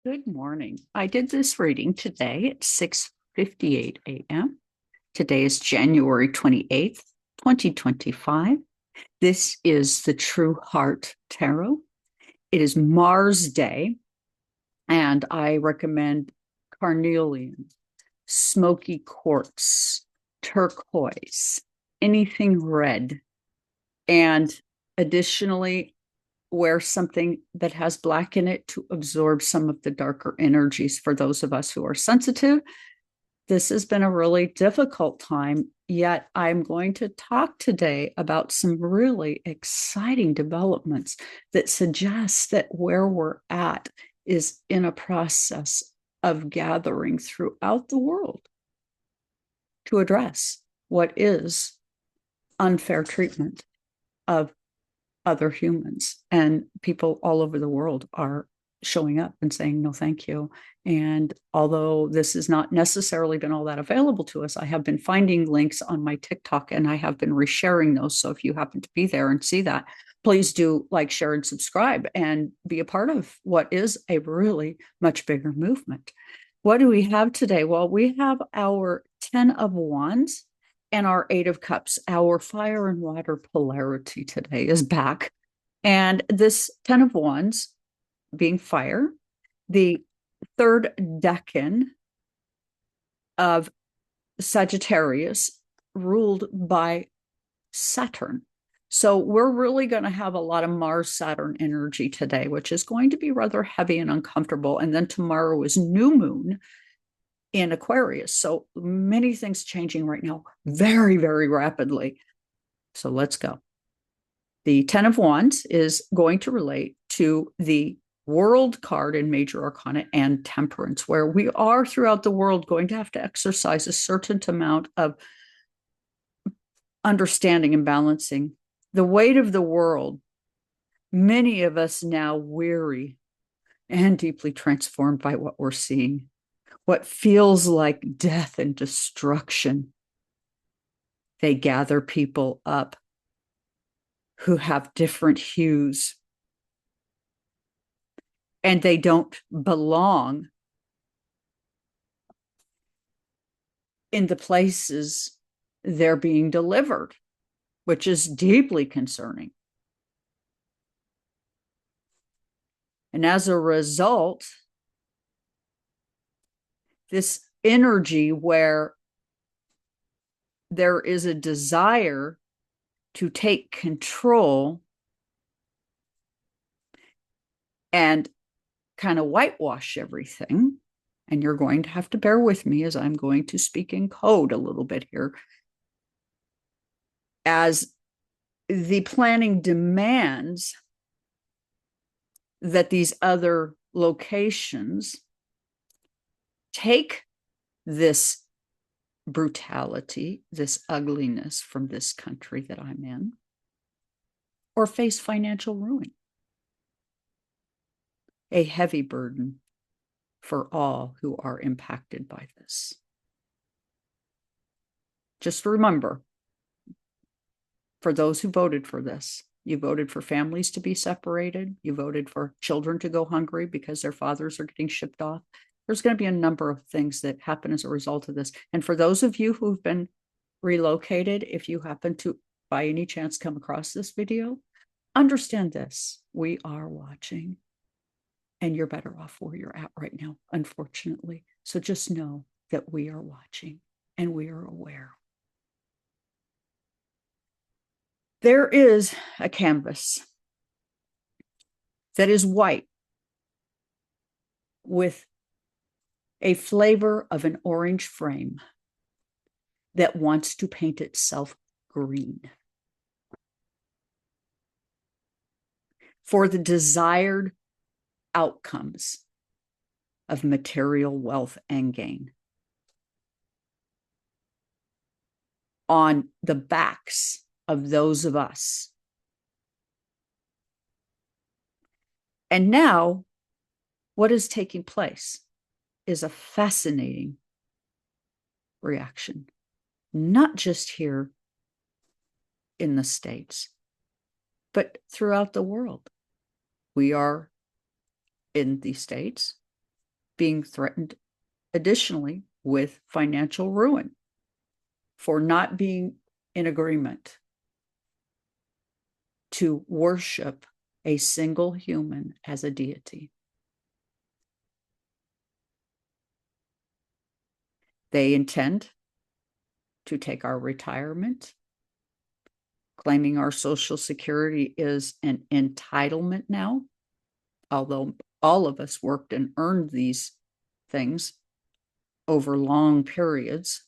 Good morning. I did this reading today at 6:58 a.m. Today is January 28th, 2025. This is the True Heart Tarot. It is Mars Day, and I recommend carnelian, smoky quartz, turquoise, anything red. And additionally, wear something that has black in it to absorb some of the darker energies for those of us who are sensitive. This has been a really difficult time, yet I'm going to talk today about some really exciting developments that suggest that where we're at is in a process of gathering throughout the world to address what is unfair treatment of other humans. And people all over the world are showing up and saying, no, thank you. And although this has not necessarily been all that available to us, I have been finding links on my TikTok and I have been resharing those. So if you happen to be there and see that, please do like, share, and subscribe and be a part of what is a really much bigger movement. What do we have today? Well, we have our 10 of Wands and our Eight of Cups. Our fire and water polarity today is back. And this 10 of Wands being fire, the third decan of Sagittarius, ruled by Saturn. So we're really going to have a lot of Mars-Saturn energy today, which is going to be rather heavy and uncomfortable. And then tomorrow is new moon in Aquarius. So many things changing right now very, very rapidly. So let's go. The 10 of Wands is going to relate to the World card in Major Arcana and Temperance, where we are throughout the world going to have to exercise a certain amount of understanding and balancing. The weight of the world, many of us now weary and deeply transformed by what we're seeing, what feels like death and destruction. They gather people up who have different hues, and they don't belong in the places they're being delivered, which is deeply concerning. And as a result, this energy where there is a desire to take control and kind of whitewash everything. And you're going to have to bear with me as I'm going to speak in code a little bit here. As the planning demands that these other locations take this brutality, this ugliness from this country that I'm in, or face financial ruin. A heavy burden for all who are impacted by this. Just remember, for those who voted for this, you voted for families to be separated. You voted for children to go hungry because their fathers are getting shipped off. There's going to be a number of things that happen as a result of this. And for those of you who've been relocated, if you happen to, by any chance, come across this video, understand this. We are watching, and you're better off where you're at right now, unfortunately. So just know that we are watching and we are aware. There is a canvas that is white with a flavor of an orange frame that wants to paint itself green for the desired outcomes of material wealth and gain on the backs of those of us. And now, what is taking place is a fascinating reaction, not just here in the States, but throughout the world. We are in the States, being threatened additionally with financial ruin for not being in agreement to worship a single human as a deity. They intend to take our retirement, claiming our Social Security is an entitlement now, although all of us worked and earned these things over long periods.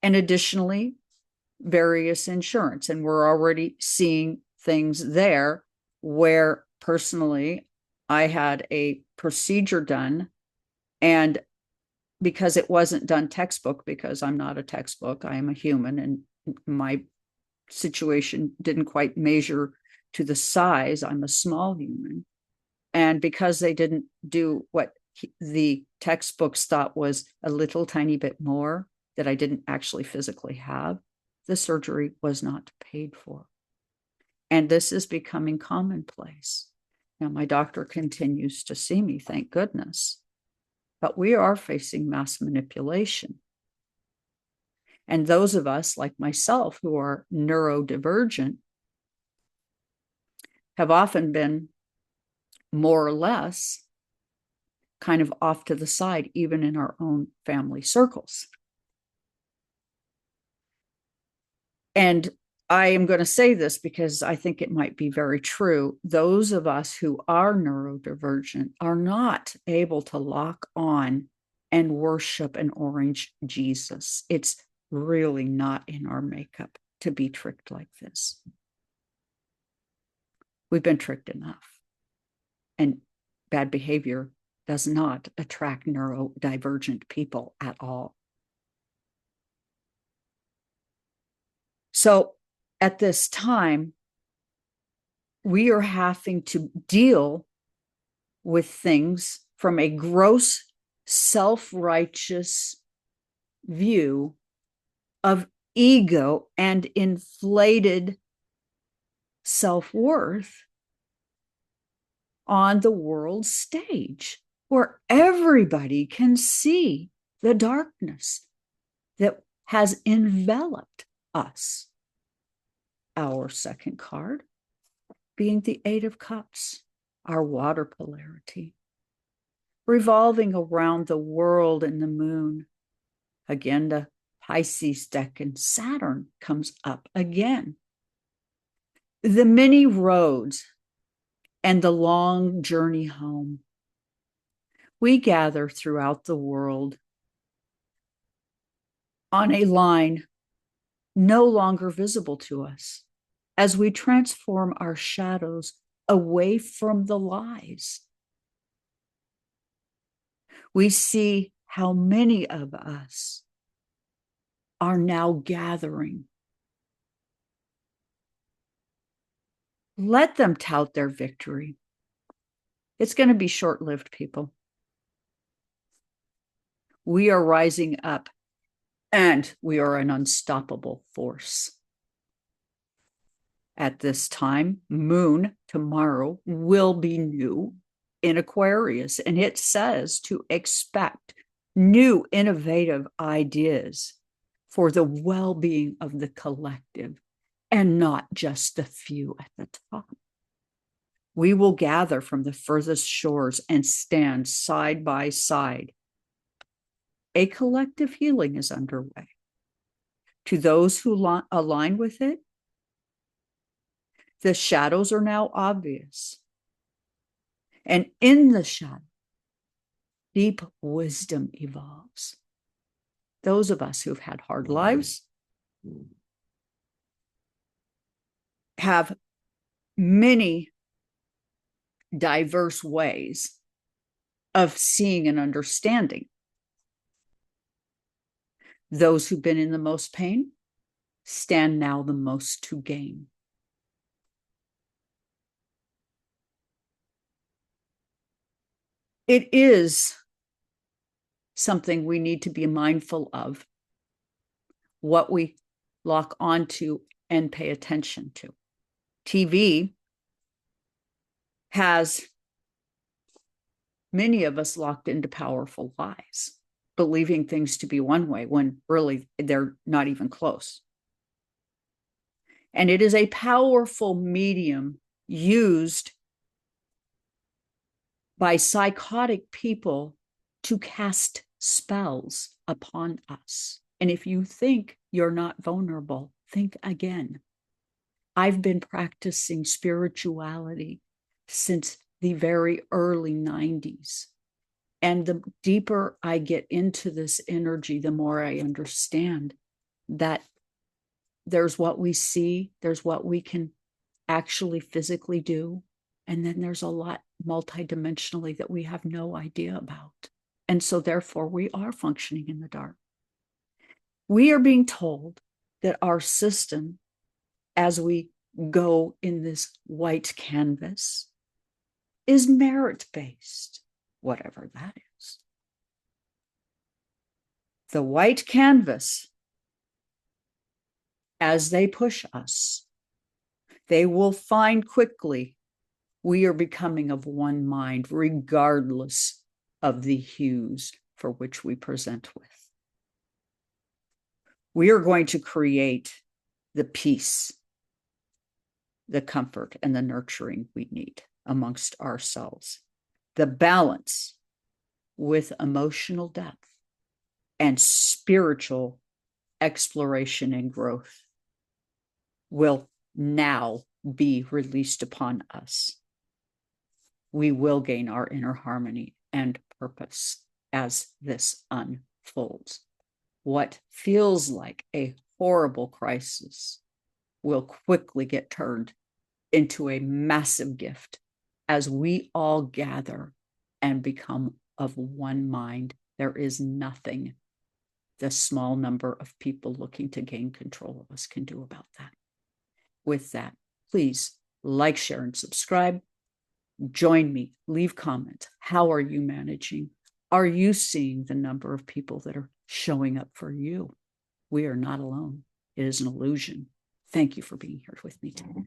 And additionally, various insurance. And we're already seeing things there where personally I had a procedure done, and because it wasn't done textbook, because I'm not a textbook, I am a human, and my situation didn't quite measure to the size. I'm a small human. And because they didn't do what the textbooks thought was a little tiny bit more that I didn't actually physically have, the surgery was not paid for. And this is becoming commonplace. Now, my doctor continues to see me, thank goodness. But we are facing mass manipulation. And those of us like myself who are neurodivergent have often been more or less kind of off to the side, even in our own family circles. And I am going to say this because I think it might be very true. Those of us who are neurodivergent are not able to lock on and worship an orange Jesus. It's really not in our makeup to be tricked like this. We've been tricked enough. And bad behavior does not attract neurodivergent people at all. So at this time, we are having to deal with things from a gross, self-righteous view of ego and inflated self-worth on the world stage, where everybody can see the darkness that has enveloped us. Our second card being the Eight of Cups, our water polarity, revolving around the world and the moon. Again, the Pisces Decan, Saturn comes up again. The many roads and the long journey home. We gather throughout the world on a line no longer visible to us as we transform our shadows away from the lies. We see how many of us are now gathering. Let them tout their victory. It's going to be short-lived, people. We are rising up, and we are an unstoppable force. At this time, Moon tomorrow will be new in Aquarius, and it says to expect new innovative ideas for the well-being of the collective and not just the few at the top. We will gather from the furthest shores and stand side by side. A collective healing is underway. To those who align with it, the shadows are now obvious. And in the shadow, deep wisdom evolves. Those of us who've had hard lives have many diverse ways of seeing and understanding. Those who've been in the most pain stand now the most to gain. It is something we need to be mindful of, what we lock onto and pay attention to. TV has many of us locked into powerful lies, believing things to be one way when really they're not even close. And it is a powerful medium used by psychotic people to cast spells upon us. And if you think you're not vulnerable, think again. I've been practicing spirituality since the very early 90s. And the deeper I get into this energy, the more I understand that there's what we see, there's what we can actually physically do, and then there's a lot multidimensionally that we have no idea about. And so therefore we are functioning in the dark. We are being told that our system, as we go in this white canvas, is merit-based, whatever that is. The white canvas, as they push us, they will find quickly we are becoming of one mind, regardless of the hues for which we present with. We are going to create the peace, the comfort, and the nurturing we need amongst ourselves. The balance with emotional depth and spiritual exploration and growth will now be released upon us. We will gain our inner harmony and purpose as this unfolds. What feels like a horrible crisis will quickly get turned into a massive gift as we all gather and become of one mind. There is nothing the small number of people looking to gain control of us can do about that. With that, please like, share, and subscribe. Join me, leave comments. How are you managing? Are you seeing the number of people that are showing up for you? We are not alone. It is an illusion. Thank you for being here with me today.